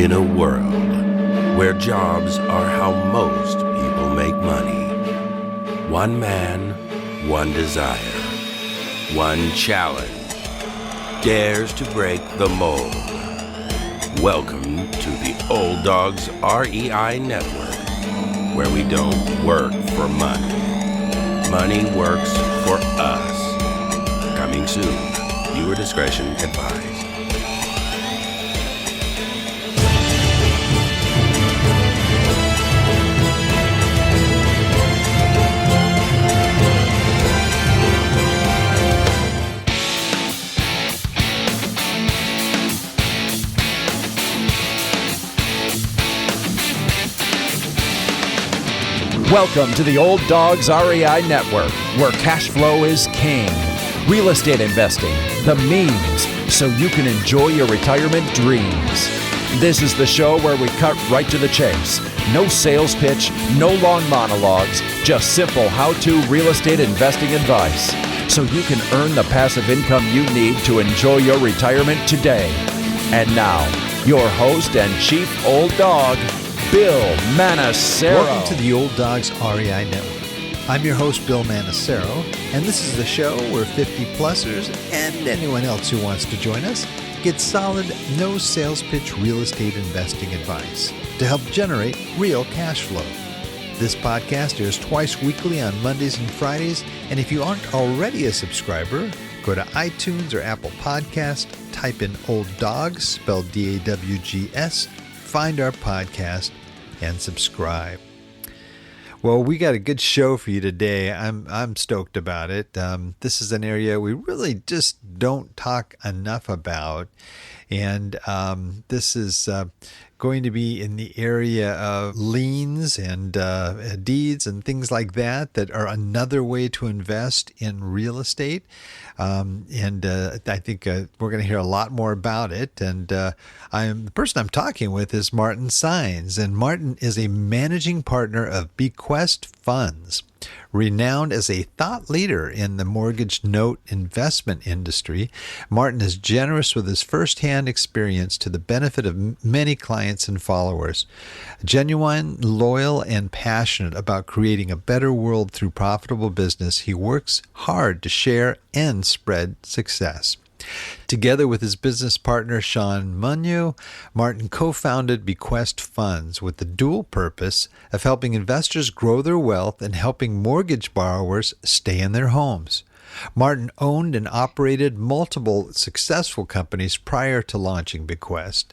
In a world where jobs are how most people make money, one man, one desire, one challenge dares to break the mold. Welcome to the Old Dogs REI Network, where we don't work for money. Money works for us. Coming soon. Viewer discretion advised. Welcome to the Old Dogs REI Network, where cash flow is king. Real estate investing, the means, so you can enjoy your retirement dreams. This is the show where we cut right to the chase. No sales pitch, no long monologues, just simple how-to real estate investing advice, so you can earn the passive income you need to enjoy your retirement today. And now, your host and chief old dog, Bill Manacero. Welcome to the Old Dogs REI Network. I'm your host, Bill Manacero, and this is the show where 50-plussers and anyone else who wants to join us get solid, no sales pitch real estate investing advice to help generate real cash flow. This podcast airs twice weekly on Mondays and Fridays, and if you aren't already a subscriber, go to iTunes or Apple Podcast, type in Old Dogs, spelled D-A-W-G-S, find our podcast, and subscribe. Well, we got a good show for you today. I'm stoked about it. This is an area we really just don't talk enough about, and this is going to be in the area of liens and deeds and things like that are another way to invest in real estate. I think we're going to hear a lot more about it. And the person I'm talking with is Martin Saenz, and Martin is a managing partner of Bequest Funds, renowned as a thought leader in the mortgage note investment industry. Martin is generous with his firsthand experience to the benefit of many clients and followers. Genuine, loyal, and passionate about creating a better world through profitable business, he works hard to share and spread success. Together with his business partner, Sean Munyo, Martin co-founded Bequest Funds with the dual purpose of helping investors grow their wealth and helping mortgage borrowers stay in their homes. Martin owned and operated multiple successful companies prior to launching Bequest.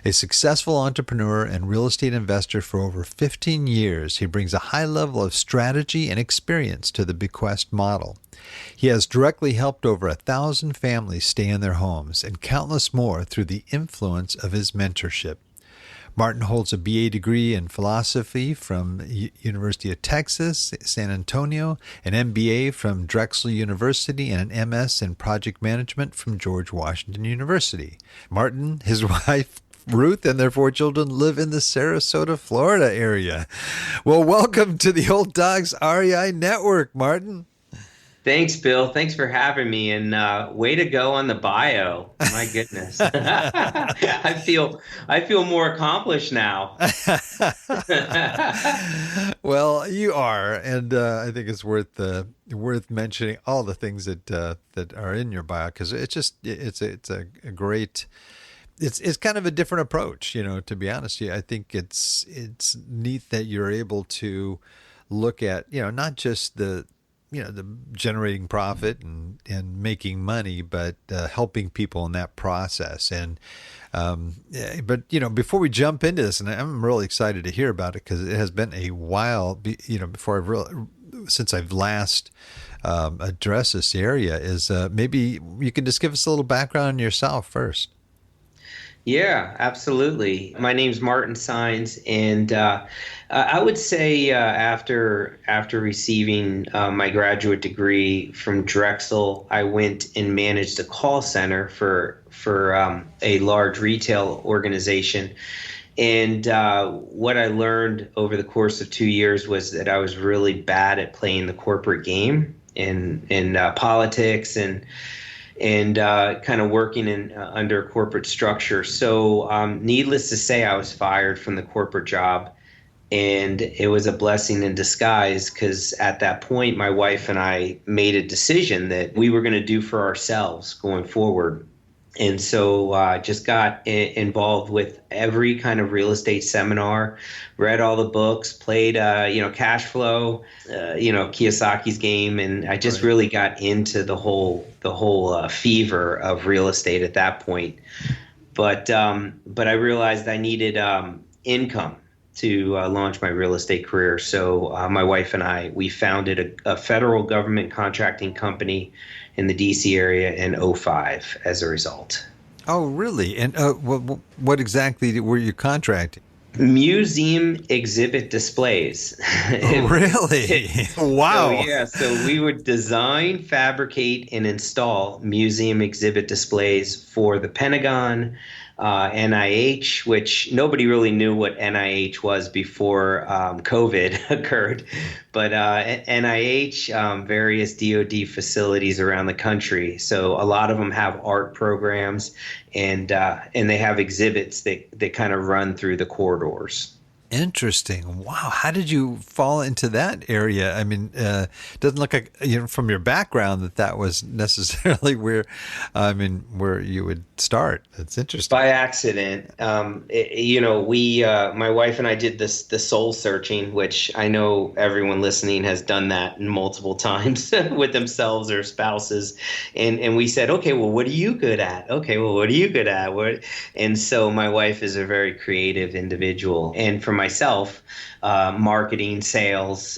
A successful entrepreneur and real estate investor for over 15 years, he brings a high level of strategy and experience to the Bequest model. He has directly helped over 1,000 families stay in their homes and countless more through the influence of his mentorship. Martin holds a BA degree in philosophy from University of Texas, San Antonio, an MBA from Drexel University, and an MS in project management from George Washington University. Martin, his wife, Ruth, and their 4 children live in the Sarasota, Florida area. Well, welcome to the Old Dogs REI Network, Martin. Thanks, Bill. Thanks for having me, and way to go on the bio. My goodness, I feel more accomplished now. Well, you are, and I think it's worth mentioning all the things that are in your bio, because it's a great. It's kind of a different approach, to be honest. I think it's neat that you're able to look at, not just the generating profit and making money, but helping people in that process. And but before we jump into this, and I'm really excited to hear about it because it has been a while, since I've last addressed this area. Is maybe you can just give us a little background on yourself first. Yeah, absolutely. My name's Martin Saenz, and I would say after receiving my graduate degree from Drexel, I went and managed a call center for a large retail organization. And what I learned over the course of 2 years was that I was really bad at playing the corporate game in politics and and kind of working in under corporate structure. So, needless to say, I was fired from the corporate job. And it was a blessing in disguise because at that point, my wife and I made a decision that we were going to do for ourselves going forward. And so just got involved with every kind of real estate seminar, read all the books, played, cash flow, Kiyosaki's game. And I just really got into the whole fever of real estate at that point. But I realized I needed income to launch my real estate career. So my wife and I, we founded a federal government contracting company in the DC area in '05 as a result. Oh, really? And what exactly were you contracting? Museum exhibit displays. Oh, really? Wow. So we would design, fabricate, and install museum exhibit displays for the Pentagon, NIH, which nobody really knew what NIH was before COVID occurred, but NIH, various DoD facilities around the country. So a lot of them have art programs, and they have exhibits that kind of run through the corridors. Interesting. Wow. How did you fall into that area? I mean, it doesn't look like, from your background that was necessarily where you would start. It's interesting. By accident. My wife and I did the soul searching, which I know everyone listening has done that multiple times with themselves or spouses. And we said, okay, well, what are you good at? Okay, well, what are you good at? And so my wife is a very creative individual. And for myself, marketing, sales,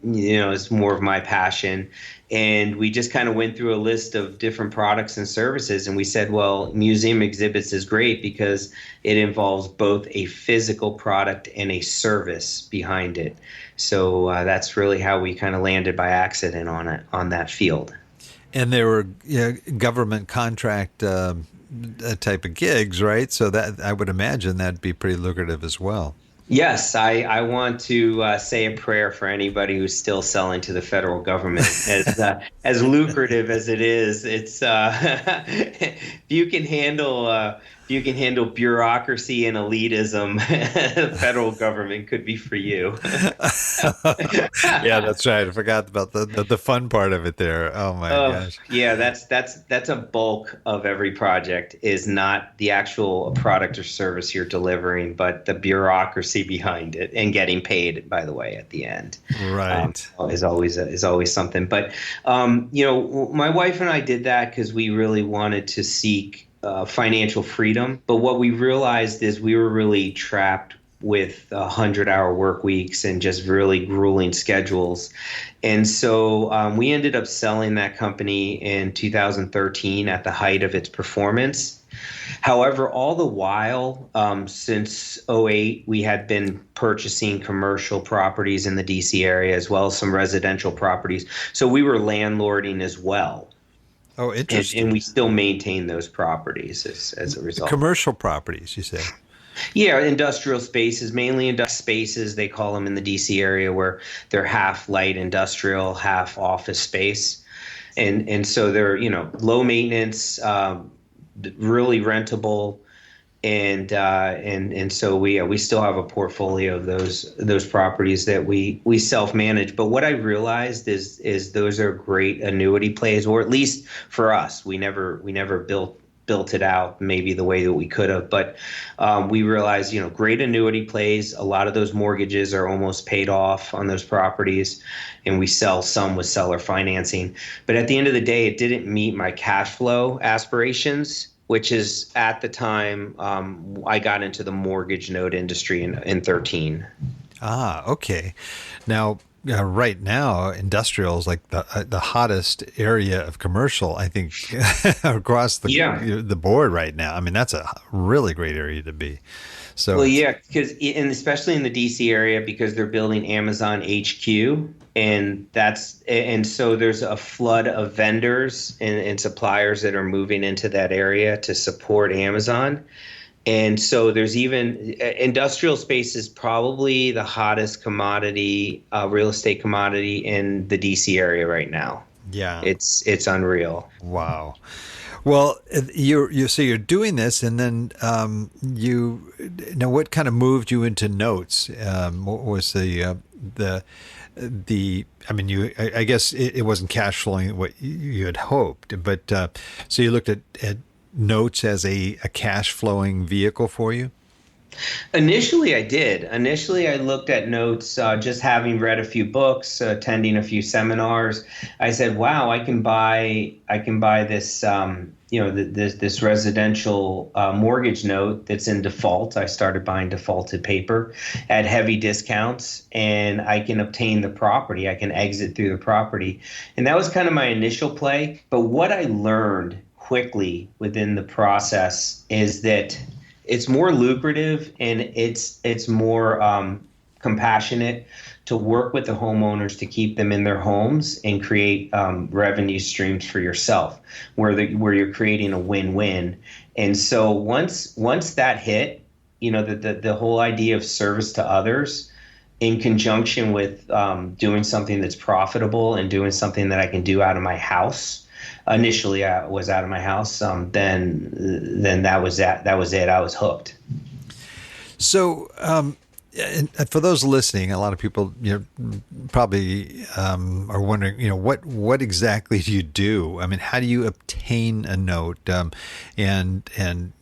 is more of my passion. And we just kind of went through a list of different products and services. And we said, well, museum exhibits is great because it involves both a physical product and a service behind it. So that's really how we kind of landed by accident on that field. And there were government contract type of gigs, right? So that I would imagine that'd be pretty lucrative as well. Yes, I want to say a prayer for anybody who's still selling to the federal government. As lucrative as it is, it's if you can handle bureaucracy and elitism, the federal government could be for you. Yeah, that's right. I forgot about the fun part of it there. Oh my gosh. Yeah, that's a bulk of every project, is not the actual product or service you're delivering, but the bureaucracy behind it and getting paid, by the way, at the end. Right. Is always something. But my wife and I did that because we really wanted to seek financial freedom. But what we realized is we were really trapped with 100-hour work weeks and just really grueling schedules. And so we ended up selling that company in 2013 at the height of its performance. However, all the while, since '08, we had been purchasing commercial properties in the DC area as well as some residential properties. So we were landlording as well. Oh, interesting. And we still maintain those properties as a result. Commercial properties, you say? Yeah, industrial spaces, mainly industrial spaces, they call them in the DC area, where they're half light industrial, half office space. And so they're, low maintenance, really rentable. And so we still have a portfolio of those properties that we self-manage. But what I realized is those are great annuity plays, or at least for us. We never built it out maybe the way that we could have, but we realized, great annuity plays. A lot of those mortgages are almost paid off on those properties, and we sell some with seller financing. But at the end of the day, it didn't meet my cash flow aspirations, which is at the time I got into the mortgage note industry in 2013. Ah, okay. Now, right now, industrial is like the hottest area of commercial, I think, across the board right now. I mean, that's a really great area to be. So, well, yeah, and especially in the DC area, because they're building Amazon HQ, and so there's a flood of vendors and suppliers that are moving into that area to support Amazon. And so there's even industrial space is probably the hottest commodity, real estate commodity in the DC area right now. Yeah. It's unreal. Wow. Well, you're doing this, and then you now what kind of moved you into notes? What was the I mean, I guess it wasn't cash flowing what you had hoped, but so you looked at notes as a cash flowing vehicle for you. Initially, I did. Initially, I looked at notes, just having read a few books, attending a few seminars. I said, "Wow, I can buy this, this residential mortgage note that's in default." I started buying defaulted paper at heavy discounts, and I can obtain the property. I can exit through the property, and that was kind of my initial play. But what I learned quickly within the process is that it's more lucrative and it's more compassionate to work with the homeowners to keep them in their homes and create revenue streams for yourself, where you're creating a win-win. And so once that hit, the whole idea of service to others in conjunction with doing something that's profitable and doing something that I can do out of my house. Initially, I was out of my house. Then that was that. That was it. I was hooked. So, and for those listening, a lot of people, probably are wondering, what exactly do you do? I mean, how do you obtain a note? And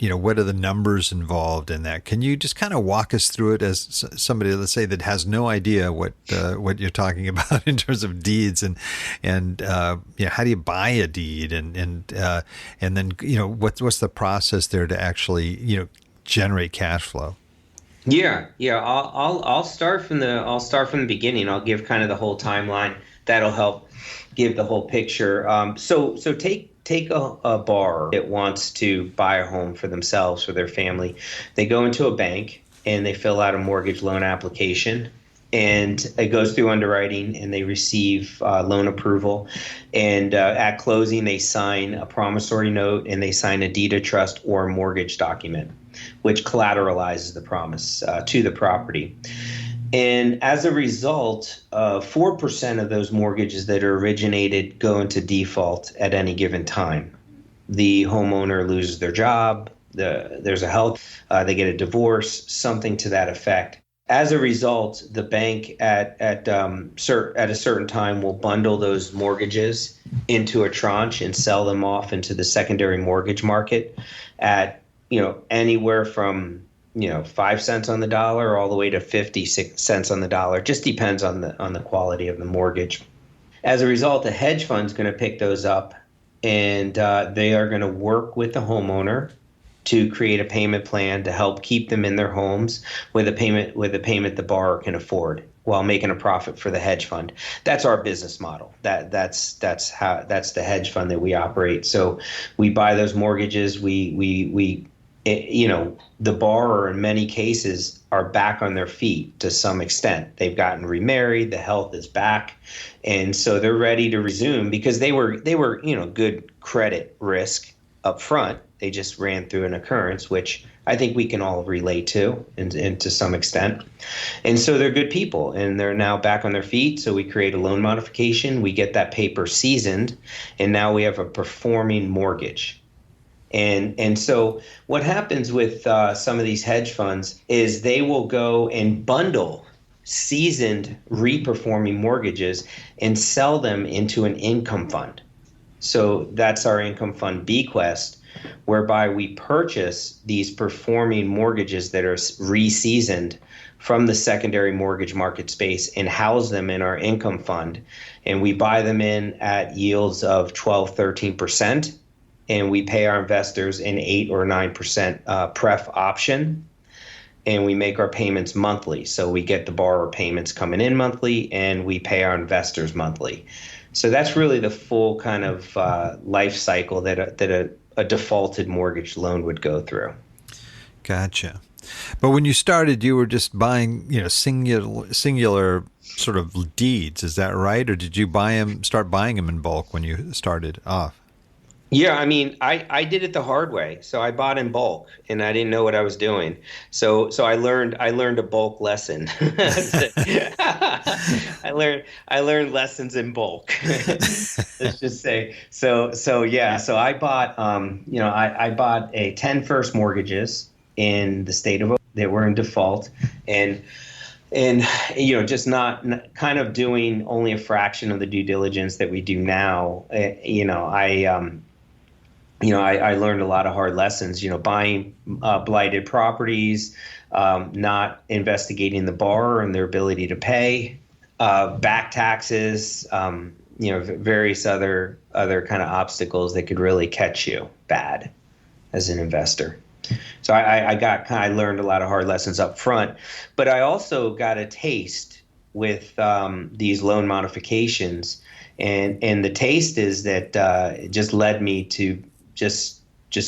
what are the numbers involved in that? Can you just kind of walk us through it as somebody, let's say, that has no idea what you're talking about in terms of deeds and how do you buy a deed and then what's the process there to actually generate cash flow? Yeah. I'll start from the beginning. I'll give kind of the whole timeline. That'll help give the whole picture. So take a borrower that wants to buy a home for themselves, for their family. They go into a bank and they fill out a mortgage loan application. And it goes through underwriting, and they receive loan approval. And at closing, they sign a promissory note, and they sign a deed of trust or a mortgage document, which collateralizes the promise to the property. And as a result, 4% of those mortgages that are originated go into default at any given time. The homeowner loses their job, there's a health, they get a divorce, something to that effect. As a result, the bank at a certain time will bundle those mortgages into a tranche and sell them off into the secondary mortgage market at anywhere from 5 cents on the dollar all the way to 56 cents on the dollar. Just depends on the quality of the mortgage. As a result, the hedge fund's going to pick those up, and they are going to work with the homeowner to create a payment plan to help keep them in their homes with a payment the borrower can afford, while making a profit for the hedge fund. That's our business model. That's the hedge fund that we operate. So we buy those mortgages. The borrower in many cases are back on their feet to some extent. They've gotten remarried, the health is back, and so they're ready to resume because they were good credit risk up front. They just ran through an occurrence, which I think we can all relate to and to some extent. And so they're good people, and they're now back on their feet. So we create a loan modification. We get that paper seasoned, and now we have a performing mortgage. And so what happens with some of these hedge funds is they will go and bundle seasoned reperforming mortgages and sell them into an income fund. So that's our income fund, Bequest, whereby we purchase these performing mortgages that are re-seasoned from the secondary mortgage market space and house them in our income fund. And we buy them in at yields of 12, 13%. And we pay our investors an 8 or 9% pref option. And we make our payments monthly. So we get the borrower payments coming in monthly, and we pay our investors monthly. So that's really the full kind of life cycle that a defaulted mortgage loan would go through. Gotcha. But when you started, you were just buying, singular sort of deeds. Is that right? Or did you start buying them in bulk when you started off? Yeah, I mean, I did it the hard way. So I bought in bulk and I didn't know what I was doing. So I learned a bulk lesson. I learned lessons in bulk. Let's just say. So I bought I bought 10 first mortgages in the state of Ohio that were in default, and just not kind of doing only a fraction of the due diligence that we do now. I learned a lot of hard lessons, buying blighted properties, not investigating the borrower and their ability to pay, back taxes, various other kind of obstacles that could really catch you bad as an investor. So I learned a lot of hard lessons up front, but I also got a taste with these loan modifications, and the taste is that it just led me to just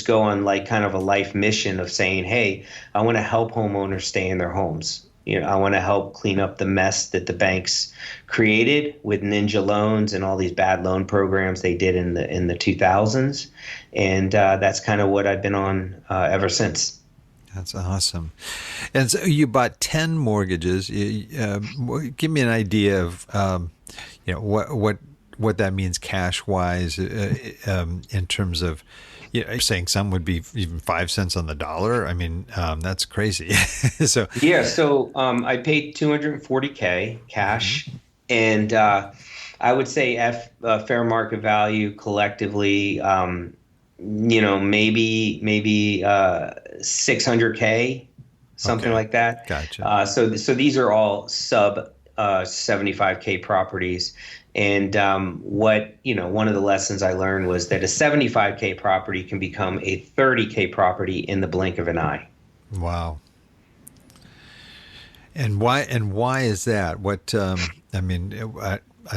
go on like kind of a life mission of saying, hey, I want to help homeowners stay in their homes. I want to help clean up the mess that the banks created with ninja loans and all these bad loan programs they did in the 2000s, and that's kind of what I've been on ever since. That's awesome. And so you bought 10 mortgages. Give me an idea of what that means cash wise in terms of. You're saying some would be even 5 cents on the dollar. I mean, that's crazy. So I paid $240K cash, and I would say fair market value collectively, maybe $600K, something like that. Gotcha. So these are all sub 75K properties. And one of the lessons I learned was that a 75K property can become a 30K property in the blink of an eye. Wow. And why is that? What I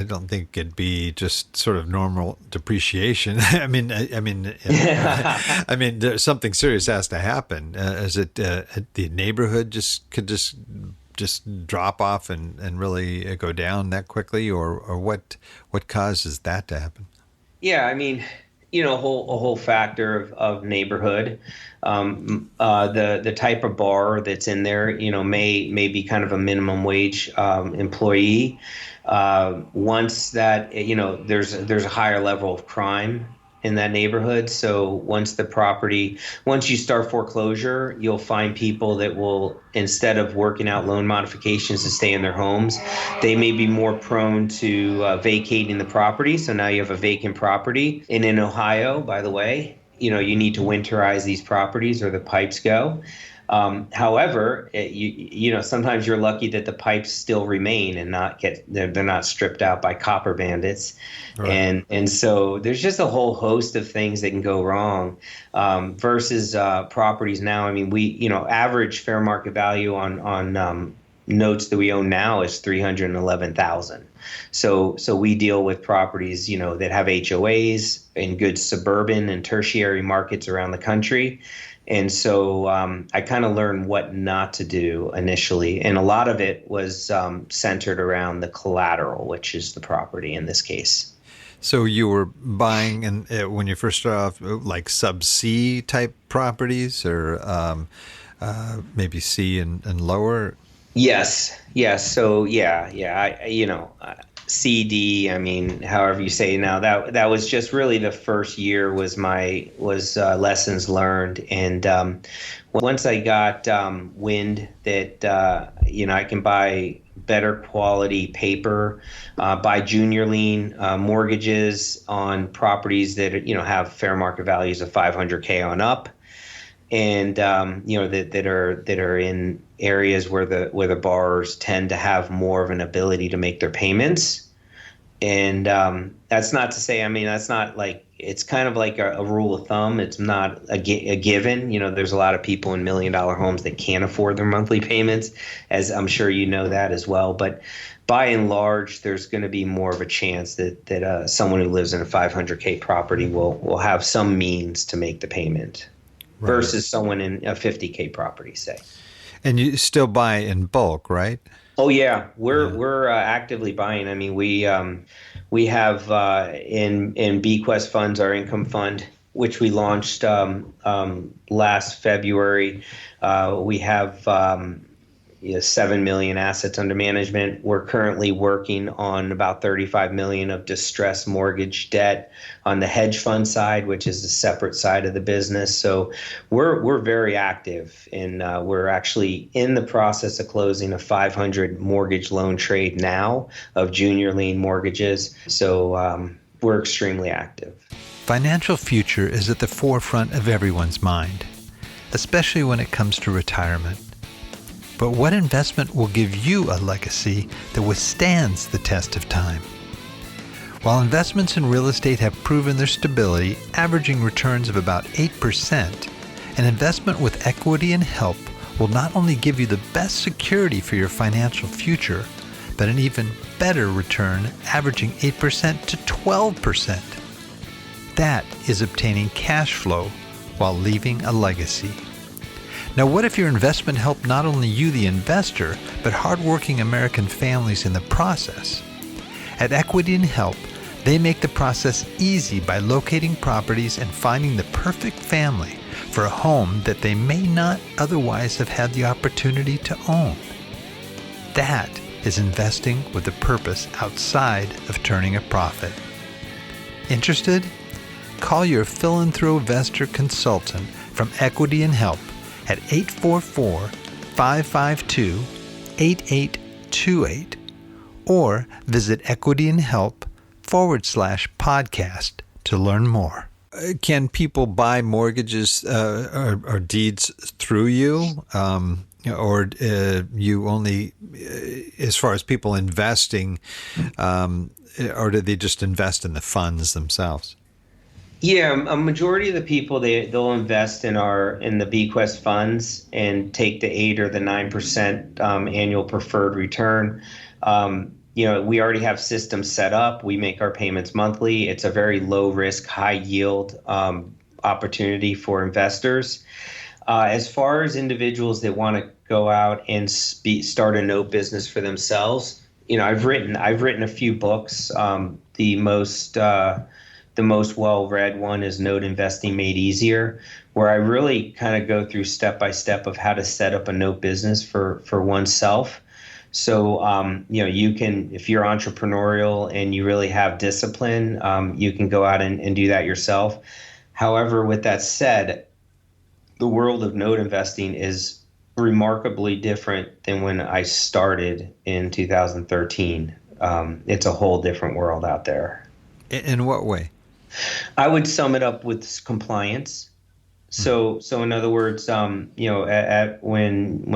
don't think it'd be just sort of normal depreciation. I mean, there's something serious has to happen. Is it the neighborhood could just drop off and really go down that quickly, or what causes that to happen? Yeah, I mean, a whole factor of neighborhood, the type of borrower that's in there, may be kind of a minimum wage employee. Once that there's a higher level of crime in that neighborhood. So once you start foreclosure, you'll find people that will, instead of working out loan modifications to stay in their homes, they may be more prone to vacating the property. So now you have a vacant property. And in Ohio, by the way, you need to winterize these properties or the pipes go. However, sometimes you're lucky that the pipes still remain and they're not stripped out by copper bandits. Right. And so there's just a whole host of things that can go wrong, versus properties now. I mean, average fair market value on notes that we own now is $311,000. So we deal with properties, that have HOAs in good suburban and tertiary markets around the country. And so I kind of learned what not to do initially. And a lot of it was centered around the collateral, which is the property in this case. So you were buying, and when you first started off, like sub-C type properties, or maybe C and lower? Yes. So CD, I mean, however you say it now, that was just really the first year was lessons learned. And once I got wind that, I can buy better quality paper, buy junior lien mortgages on properties that, have fair market values of $500K on up. And that are in areas where the borrowers tend to have more of an ability to make their payments. And that's not to say, that's not like, it's kind of like a rule of thumb. It's not a given. There's a lot of people in $1 million homes that can't afford their monthly payments, as I'm sure you know that as well. But by and large, there's going to be more of a chance that someone who lives in a 500K property will have some means to make the payment. Right. Versus someone in a 50K property, say. And you still buy in bulk, right? Oh yeah, we're actively buying. I mean, we have in Bequest funds, our income fund, which we launched last February. We have 7 million assets under management. We're currently working on about 35 million of distressed mortgage debt on the hedge fund side, which is a separate side of the business. So we're very active, and we're actually in the process of closing a 500 mortgage loan trade now of junior lien mortgages. So we're extremely active. Financial future is at the forefront of everyone's mind, especially when it comes to retirement. But what investment will give you a legacy that withstands the test of time? While investments in real estate have proven their stability, averaging returns of about 8%, an investment with equity and help will not only give you the best security for your financial future, but an even better return, averaging 8% to 12%. That is obtaining cash flow while leaving a legacy. Now, what if your investment helped not only you, the investor, but hardworking American families in the process? At Equity and Help, they make the process easy by locating properties and finding the perfect family for a home that they may not otherwise have had the opportunity to own. That is investing with a purpose outside of turning a profit. Interested? Call your Philanthrovestor consultant from Equity and Help at 844-552-8828 or visit equityandhelp.com/podcast to learn more. Can people buy mortgages or deeds through you? Or you only, as far as people investing, or do they just invest in the funds themselves? Yeah, a majority of the people they'll invest in the Bequest funds and take the 8 or the 9% annual preferred return. We already have systems set up. We make our payments monthly. It's a very low risk, high yield opportunity for investors. As far as individuals that want to go out and start a note business for themselves, I've written a few books. The most well-read one is Note Investing Made Easier, where I really kind of go through step by step of how to set up a note business for oneself. So, you can, if you're entrepreneurial and you really have discipline, you can go out and do that yourself. However, with that said, the world of note investing is remarkably different than when I started in 2013. It's a whole different world out there. In what way? I would sum it up with compliance. So in other words, when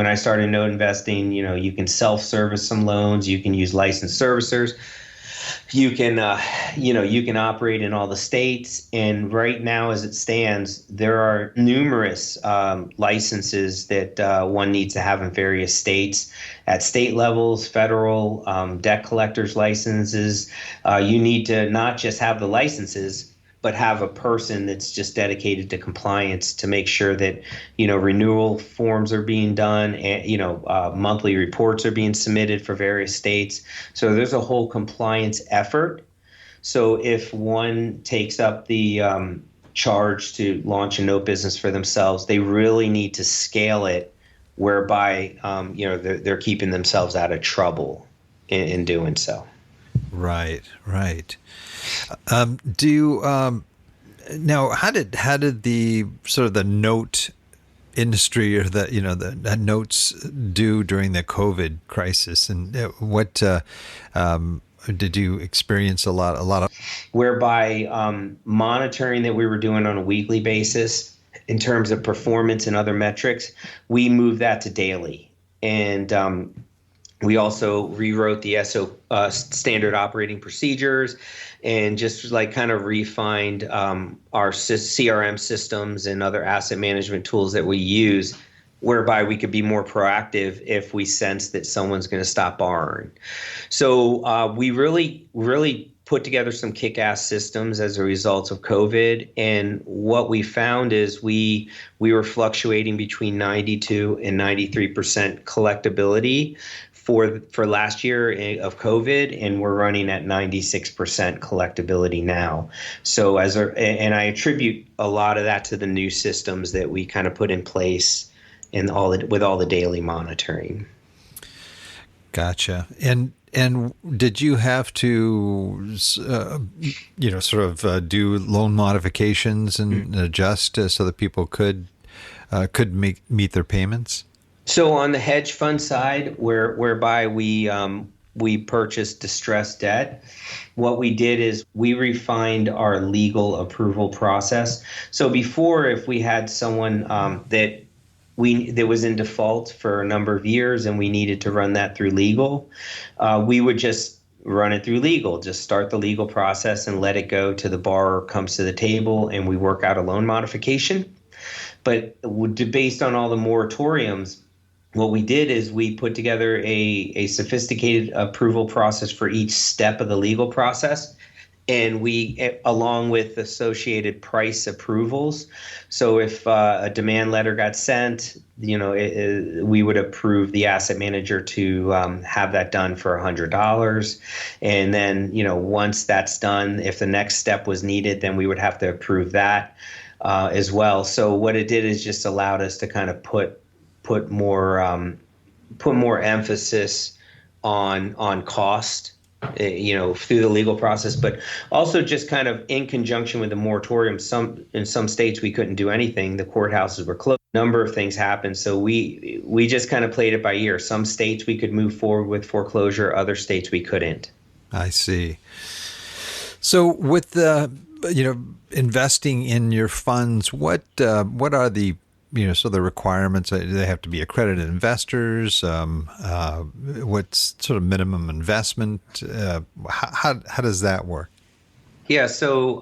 I started note investing, you can self-service some loans, you can use licensed servicers, you can operate in all the states. And right now, as it stands, there are numerous licenses that one needs to have in various states at state levels, federal debt collectors licenses. You need to not just have the licenses, but have a person that's just dedicated to compliance to make sure that, renewal forms are being done and, monthly reports are being submitted for various states. So there's a whole compliance effort. So if one takes up the charge to launch a note business for themselves, they really need to scale it whereby, they're keeping themselves out of trouble in doing so. Right. Now, how did the sort of the note industry or the notes do during the COVID crisis, and what did you experience a lot of? Whereby monitoring that we were doing on a weekly basis in terms of performance and other metrics, we moved that to daily, and we also rewrote the standard operating procedures and just kind of refined our CRM systems and other asset management tools that we use, whereby we could be more proactive if we sense that someone's going to stop borrowing. So we really put together some kick-ass systems as a result of COVID. And what we found is we were fluctuating between 92 and 93% collectability for last year of COVID, and we're running at 96% collectability now. So and I attribute a lot of that to the new systems that we kind of put in place and with all the daily monitoring. Gotcha. And did you have to, do loan modifications and adjust so that people could meet their payments? So on the hedge fund side, whereby we purchased distressed debt, what we did is we refined our legal approval process. So before, if we had someone that was in default for a number of years and we needed to run that through legal, we would just run it through legal, just start the legal process and let it go to the borrower comes to the table and we work out a loan modification. But based on all the moratoriums, what we did is we put together a sophisticated approval process for each step of the legal process. And we, along with associated price approvals. So if a demand letter got sent, we would approve the asset manager to have that done for $100. And then, once that's done, if the next step was needed, then we would have to approve that as well. So what it did is just allowed us to kind of put more emphasis on cost, through the legal process, but also just kind of in conjunction with the moratorium. In some states we couldn't do anything; the courthouses were closed. A number of things happened, so we just kind of played it by ear. Some states we could move forward with foreclosure; other states we couldn't. I see. So with the investing in your funds, what are the so the requirements? Do they have to be accredited investors? What's sort of minimum investment? How does that work? Yeah, so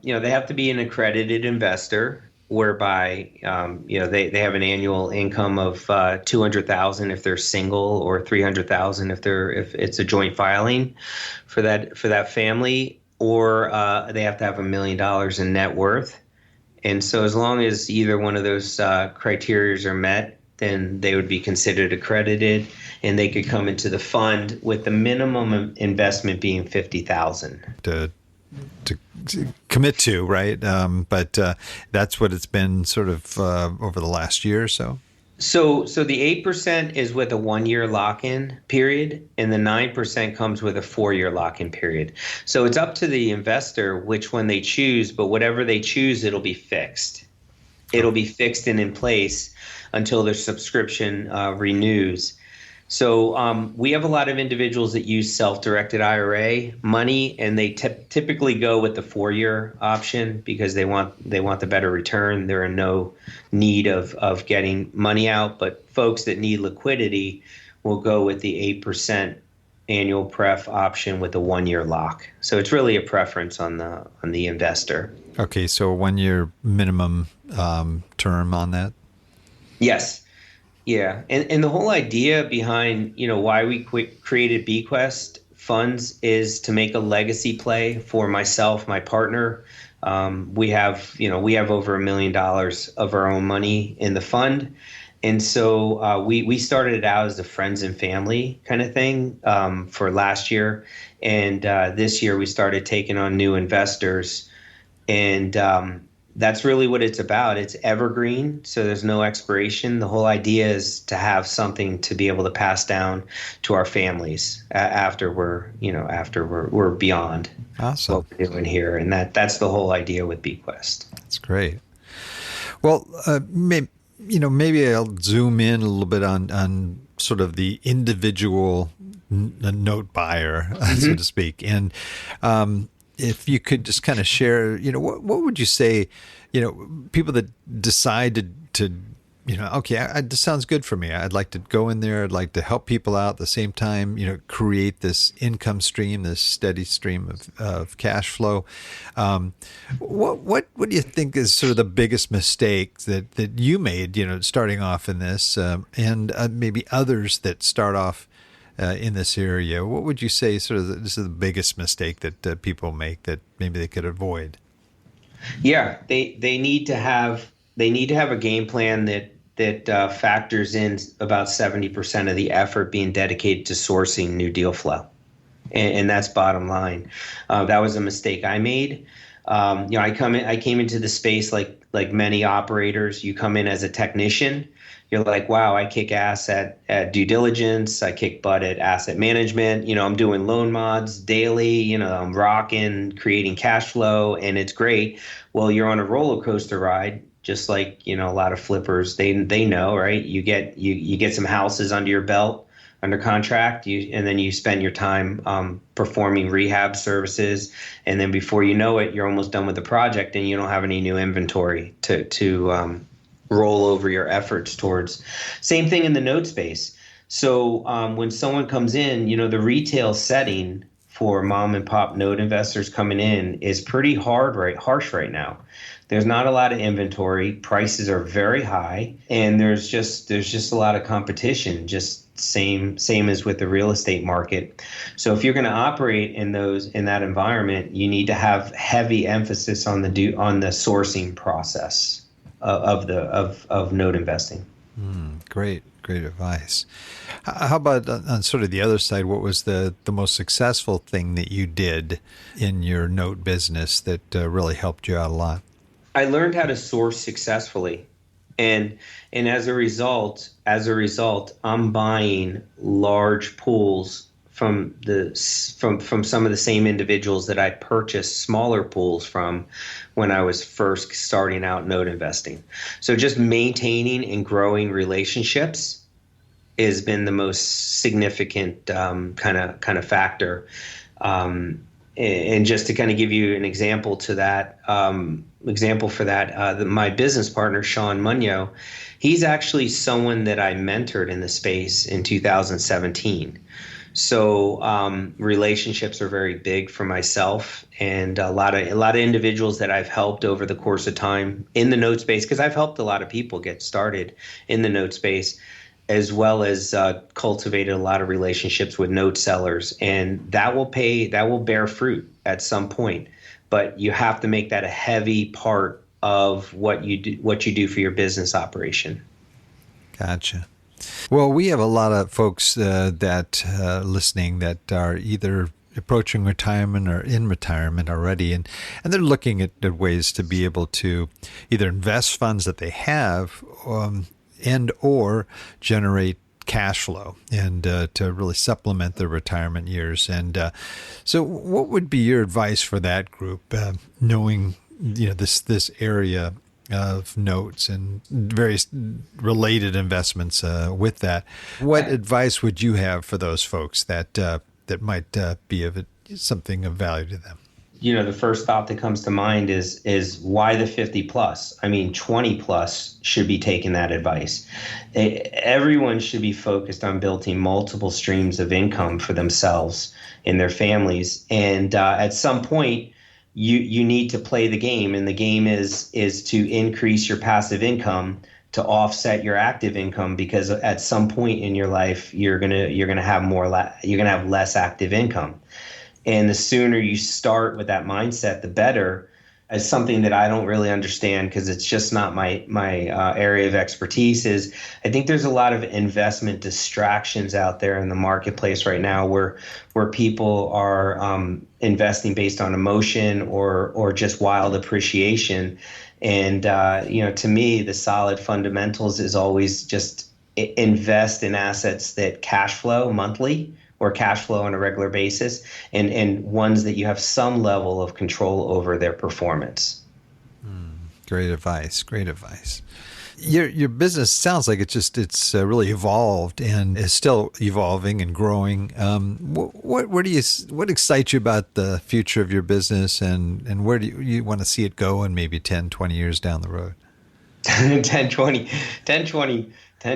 they have to be an accredited investor, whereby they have an annual income of $200,000 if they're single, or $300,000 if it's a joint filing for that family, or they have to have $1 million in net worth. And so as long as either one of those criteria are met, then they would be considered accredited, and they could come into the fund with the minimum investment being $50,000 to commit to, right? But that's what it's been sort of over the last year or so. So the 8% is with a 1-year lock-in period, and the 9% comes with a 4-year lock-in period. So it's up to the investor which one they choose, but whatever they choose, it'll be fixed. It'll be fixed and in place until their subscription renews. So we have a lot of individuals that use self-directed IRA money, and they typically go with the 4-year option because they want the better return. They're in no need of getting money out, but folks that need liquidity will go with the 8% annual pref option with a 1-year lock. So it's really a preference on the investor. Okay, so a 1-year minimum term on that? Yes. Yeah, and the whole idea behind why we created Bequest funds is to make a legacy play for myself, my partner. We have over $1 million of our own money in the fund, and so we started it out as a friends and family kind of thing for last year, and this year we started taking on new investors, and that's really what it's about. It's evergreen, so there's no expiration. The whole idea is to have something to be able to pass down to our families after we're beyond awesome. What we're doing here, and that's the whole idea with Bequest. That's great. Well, maybe I'll zoom in a little bit on sort of the individual note buyer, so to speak, and if you could just kind of share, what would you say, people that decide to okay, this sounds good for me. I'd like to go in there. I'd like to help people out at the same time, create this income stream, this steady stream of cash flow. What do you think is sort of the biggest mistake that you made, starting off in this, and maybe others that start off in this area? What would you say sort of this is the biggest mistake that people make that maybe they could avoid? Yeah, they need to have a game plan that that factors in about 70% of the effort being dedicated to sourcing new deal flow. And that's bottom line. That was a mistake I made. I came into the space like many operators. You come in as a technician. You're like, wow, I kick ass at due diligence. I kick butt at asset management. I'm doing loan mods daily. I'm rocking, creating cash flow, and it's great. Well, you're on a roller coaster ride, just like a lot of flippers. They know, right? You get some houses under your belt, under contract, and then you spend your time performing rehab services, and then before you know it, you're almost done with the project, and you don't have any new inventory to roll over your efforts towards. Same thing in the note space. So when someone comes in, the retail setting for mom and pop note investors coming in is pretty harsh right now. There's not a lot of inventory. Prices are very high, and there's just a lot of competition. Just same as with the real estate market. So if you're going to operate in that environment, you need to have heavy emphasis on the sourcing process of note investing. Great advice. How about on sort of the other side? What was the most successful thing that you did in your note business that really helped you out a lot? I learned how to source successfully, and as a result, I'm buying large pools from some of the same individuals that I purchased smaller pools from when I was first starting out note investing. So just maintaining and growing relationships has been the most significant kind of factor. And just to kind of give you an example for that, my business partner, Sean Munyo, he's actually someone that I mentored in the space in 2017. So relationships are very big for myself, and a lot of individuals that I've helped over the course of time in the note space, because I've helped a lot of people get started in the note space, as well as cultivated a lot of relationships with note sellers, and that will bear fruit at some point. But you have to make that a heavy part of what you do for your business operation. Gotcha. Well, we have a lot of folks that listening that are either approaching retirement or in retirement already, and they're looking at ways to be able to either invest funds that they have and or generate cash flow and to really supplement their retirement years. And so what would be your advice for that group, knowing this area of notes and various related investments with that? What advice would you have for those folks that might be of something of value to them? The first thought that comes to mind is why the 50 plus? I mean, 20 plus should be taking that advice. Everyone should be focused on building multiple streams of income for themselves and their families. And at some point, you need to play the game, and the game is to increase your passive income to offset your active income, because at some point in your life you're gonna have less active income. And the sooner you start with that mindset, the better. As something that I don't really understand, because it's just not my area of expertise, is I think there's a lot of investment distractions out there in the marketplace right now where people are investing based on emotion or just wild appreciation. And to me, the solid fundamentals is always just invest in assets that cash flow monthly or cash flow on a regular basis, and ones that you have some level of control over their performance. Great advice. Your business sounds like it's really evolved and is still evolving and growing. What excites you about the future of your business, and where do you want to see it go in maybe 10, 20 years down the road? 10,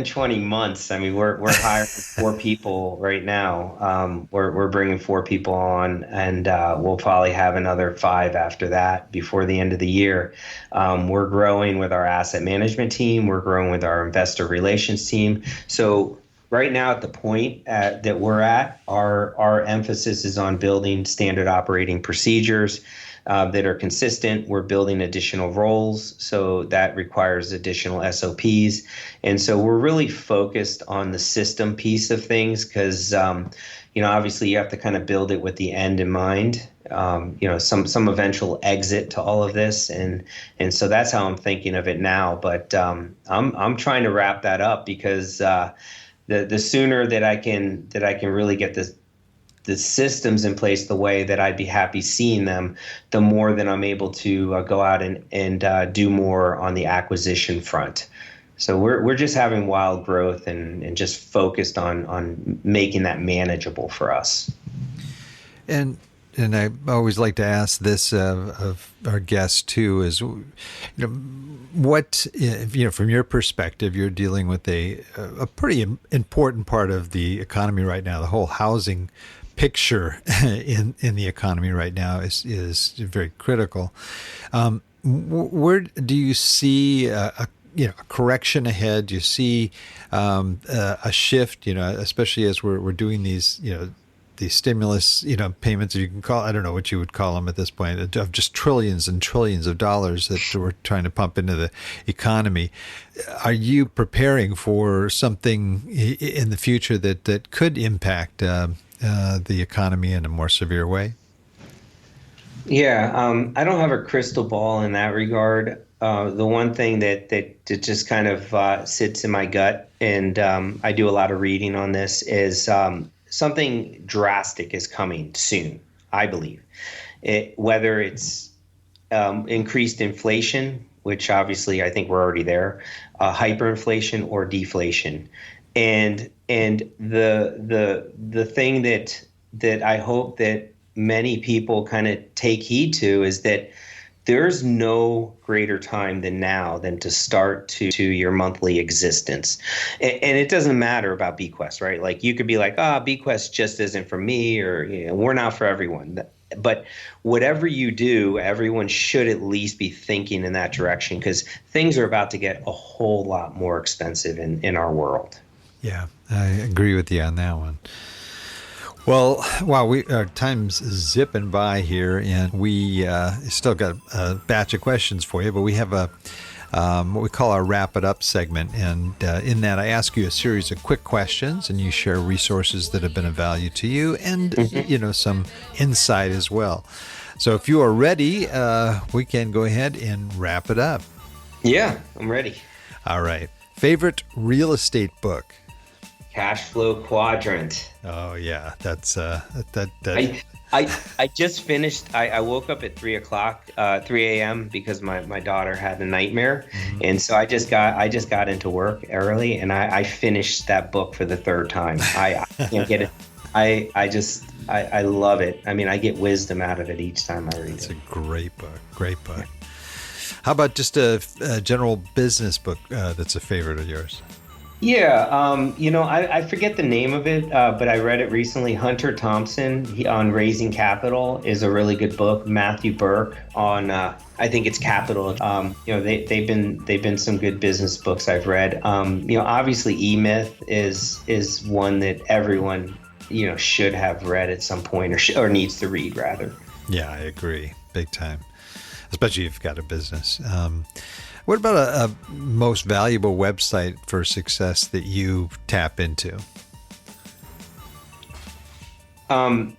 20 months. I mean, we're hiring 4 people right now. We're bringing 4 people on, and we'll probably have another 5 after that before the end of the year. We're growing with our asset management team. We're growing with our investor relations team. So right now at the point that we're at, our emphasis is on building standard operating procedures that are consistent. We're building additional roles, so that requires additional SOPs. And so we're really focused on the system piece of things because, obviously you have to kind of build it with the end in mind. Some eventual exit to all of this, and so that's how I'm thinking of it now. But I'm trying to wrap that up because the sooner that I can really get the systems in place the way that I'd be happy seeing them, the more that I'm able to go out and do more on the acquisition front. So we're just having wild growth and just focused on making that manageable for us. And I always like to ask this of our guests too: is what from your perspective, you're dealing with a pretty important part of the economy right now. The whole housing picture in the economy right now is very critical. Where do you see a correction ahead? Do you see a shift? Especially as we're doing these these stimulus payments, you can call, I don't know what you would call them at this point, of just trillions and trillions of dollars that we're trying to pump into the economy. Are you preparing for something in the future that could impact the economy in a more severe way? Yeah, I don't have a crystal ball in that regard. The one thing that just kind of sits in my gut, and I do a lot of reading on this, is something drastic is coming soon, I believe. Whether it's increased inflation, which obviously I think we're already there, hyperinflation or deflation. And the thing that I hope that many people kind of take heed to is that there's no greater time than now than to start to your monthly existence. And it doesn't matter about Bequest, right? Like you could be like, Bequest just isn't for me, or we're not for everyone. But whatever you do, everyone should at least be thinking in that direction, because things are about to get a whole lot more expensive in our world. Yeah, I agree with you on that one. Well, wow, our time's zipping by here, and we still got a batch of questions for you, but we have what we call our Wrap It Up segment, and in that I ask you a series of quick questions, and you share resources that have been of value to you, and some insight as well. So if you are ready, we can go ahead and wrap it up. Yeah, I'm ready. All right. Favorite real estate book? Cash Flow Quadrant. Oh yeah, that's I just finished. I woke up at 3 a.m. because my daughter had a nightmare, and so I just got into work early, and I finished that book for the third time. I can't get it. I love it. I mean, I get wisdom out of it each time I read it. It's a great book. Great book. How about just a general business book that's a favorite of yours? Yeah, I forget the name of it, but I read it recently. Hunter Thompson on Raising Capital is a really good book. Matthew Burke on, I think it's Capital. They've been some good business books I've read. Obviously E-Myth is one that everyone should have read at some point or needs to read rather. Yeah, I agree, big time. Especially if you've got a business. What about a most valuable website for success that you tap into? I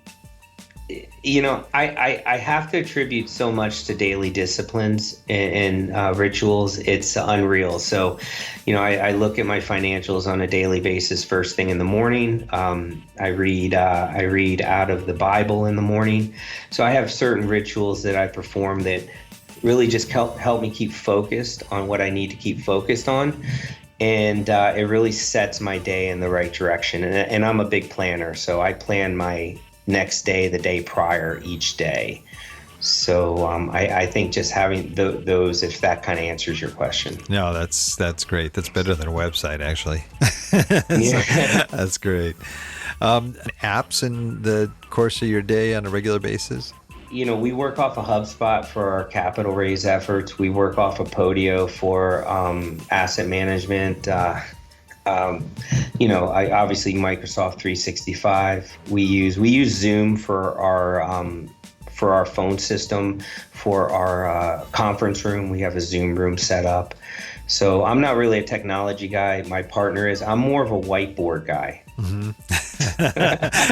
have to attribute so much to daily disciplines and rituals. It's unreal. So, I look at my financials on a daily basis first thing in the morning. I read out of the Bible in the morning. So I have certain rituals that I perform that really just help me keep focused on what I need to keep focused on. And it really sets my day in the right direction. And I'm a big planner, so I plan my next day the day prior each day. So I think just having those, if that kind of answers your question. No, that's great. That's better than a website, actually. Yeah. That's great. Apps in the course of your day on a regular basis? We work off of HubSpot for our capital raise efforts. We work off of Podio for asset management. I obviously Microsoft 365. We use Zoom for our phone system. For our conference room, we have a Zoom room set up. So I'm not really a technology guy. My partner is. I'm more of a whiteboard guy. Mm-hmm.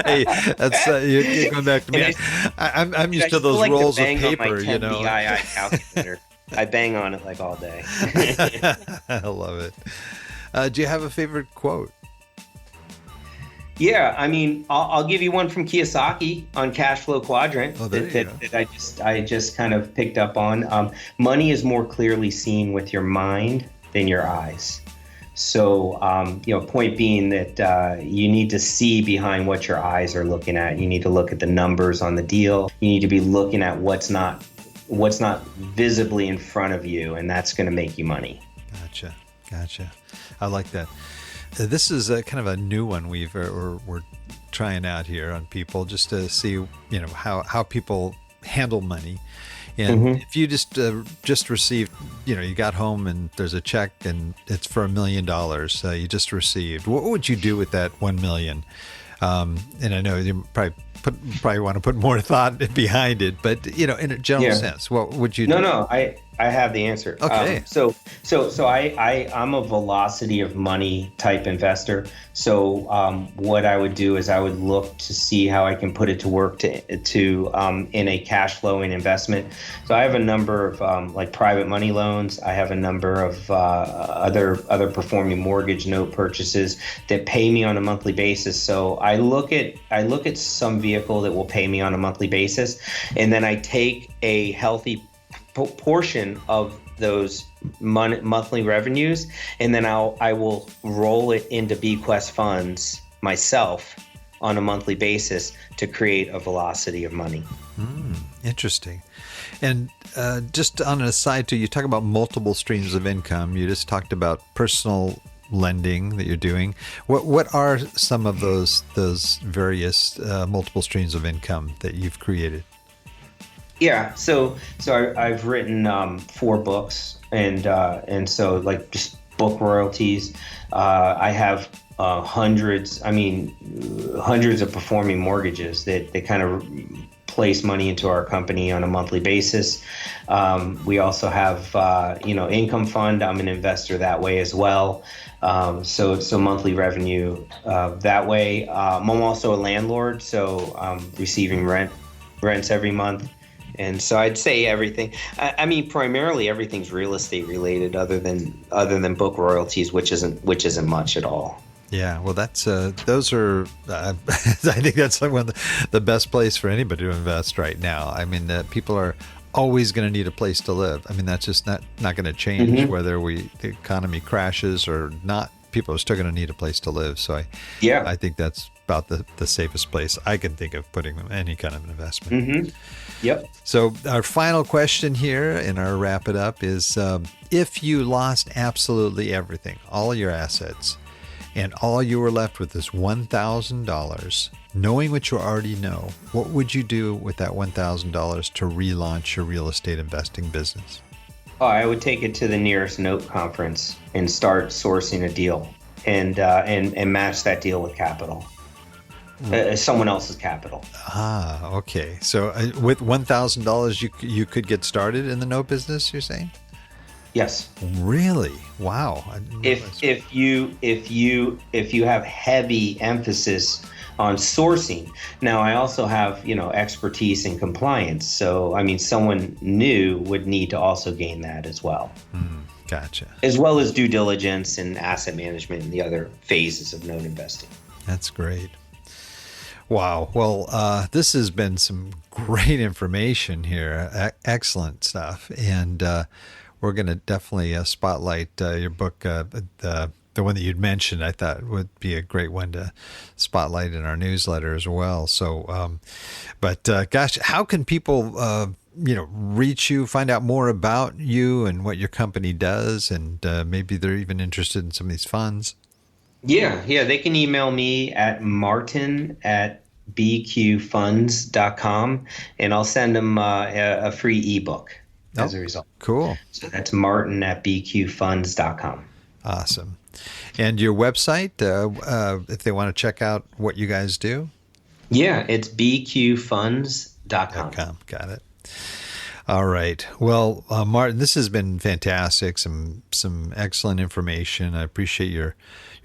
Hey, that's you're going back to me. I'm used to those rolls of paper, on my 10 DII calculator. I bang on it like all day. I love it. Do you have a favorite quote? Yeah, I mean, I'll give you one from Kiyosaki on Cash Flow Quadrant that I just kind of picked up on. Money is more clearly seen with your mind than your eyes. So, point being that you need to see behind what your eyes are looking at. You need to look at the numbers on the deal. You need to be looking at what's not visibly in front of you, and that's going to make you money. Gotcha. I like that. This is a kind of a new one we're trying out here on people, just to see how people handle money. And if you just received, you got home and there's a check and it's for $1 million you just received, what would you do with that 1 million? And I know you probably want to put more thought behind it, but in a general sense, what would you do? No, I have the answer. Okay. So I'm a velocity of money type investor. So what I would do is I would look to see how I can put it to work in a cash flowing investment. So I have a number of like private money loans. I have a number of other performing mortgage note purchases that pay me on a monthly basis. So I look at some vehicle that will pay me on a monthly basis, and then I take a healthy portion of those monthly revenues, and then I will roll it into Bequest funds myself on a monthly basis to create a velocity of money. Interesting. And just on an aside too, you talk about multiple streams of income. You just talked about personal lending that you're doing. What are some of those various multiple streams of income that you've created? Yeah, so I've written 4 books, and so like just book royalties. I have hundreds of performing mortgages that kind of place money into our company on a monthly basis. We also have income fund. I'm an investor that way as well. So monthly revenue that way. I'm also a landlord, so I'm receiving rents every month. And so I'd say everything. I mean, primarily everything's real estate related, other than book royalties, which isn't much at all. Yeah, well, that's those are. I think that's like one of the best place for anybody to invest right now. I mean, people are always going to need a place to live. I mean, that's just not going to change whether the economy crashes or not. People are still going to need a place to live. So I think that's about the safest place I can think of putting any kind of investment. Yep. So our final question here, and our wrap it up, is if you lost absolutely everything, all your assets, and all you were left with is $1,000, knowing what you already know, what would you do with that $1,000 to relaunch your real estate investing business? Oh, I would take it to the nearest note conference and start sourcing a deal and match that deal with capital. Someone else's capital. Ah, okay. So with $1,000, you could get started in the note business, you're saying? Yes. Really? Wow. If you have heavy emphasis on sourcing. Now, I also have expertise in compliance. So I mean, someone new would need to also gain that as well. Gotcha. As well as due diligence and asset management and the other phases of note investing. That's great. Wow. Well, this has been some great information here. Excellent stuff. And we're going to definitely spotlight your book, the one that you'd mentioned. I thought would be a great one to spotlight in our newsletter as well. So, gosh, how can people, reach you, find out more about you and what your company does, and maybe they're even interested in some of these funds? Yeah, they can email me at martin@bqfunds.com, and I'll send them a free ebook as a result. Cool. So that's martin@bqfunds.com. Awesome. And your website, if they want to check out what you guys do? Yeah, it's bqfunds.com. Got it. All right. Well, Martin, this has been fantastic. Some excellent information. I appreciate your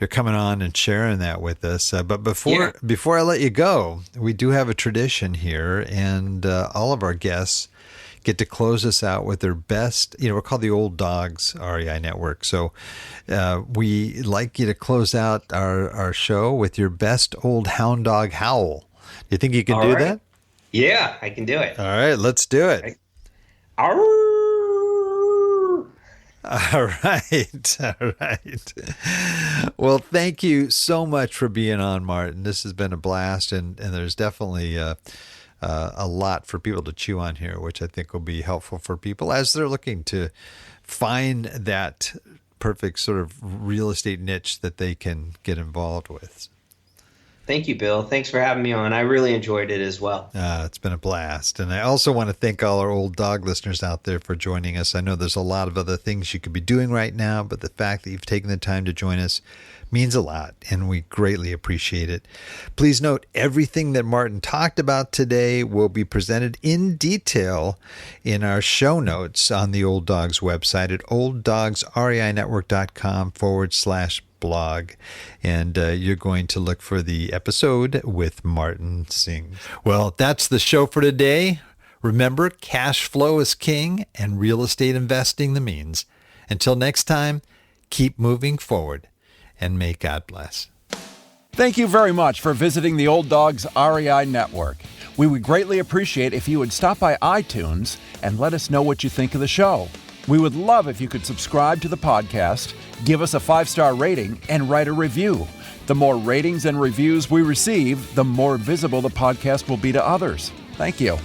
coming on and sharing that with us. But before I let you go, we do have a tradition here, and all of our guests get to close us out with their best. We're called the Old Dogs REI Network. So we like you to close out our show with your best old hound dog howl. Do you think you can do that? Yeah, I can do it. All right, let's do it. Arr! All right. Well, thank you so much for being on, Martin. This has been a blast, and there's definitely a lot for people to chew on here, which I think will be helpful for people as they're looking to find that perfect sort of real estate niche that they can get involved with. Thank you, Bill. Thanks for having me on. I really enjoyed it as well. It's been a blast. And I also want to thank all our old dog listeners out there for joining us. I know there's a lot of other things you could be doing right now, but the fact that you've taken the time to join us means a lot, and we greatly appreciate it. Please note, everything that Martin talked about today will be presented in detail in our show notes on the Old Dogs website at olddogsreinetwork.com/blog. And you're going to look for the episode with Martin Sings. Well, that's the show for today. Remember, cash flow is king and real estate investing the means. Until next time, keep moving forward, and may God bless. Thank you very much for visiting the Old Dogs REI Network. We would greatly appreciate if you would stop by iTunes and let us know what you think of the show. We would love if you could subscribe to the podcast, give us a 5-star rating, and write a review. The more ratings and reviews we receive, the more visible the podcast will be to others. Thank you.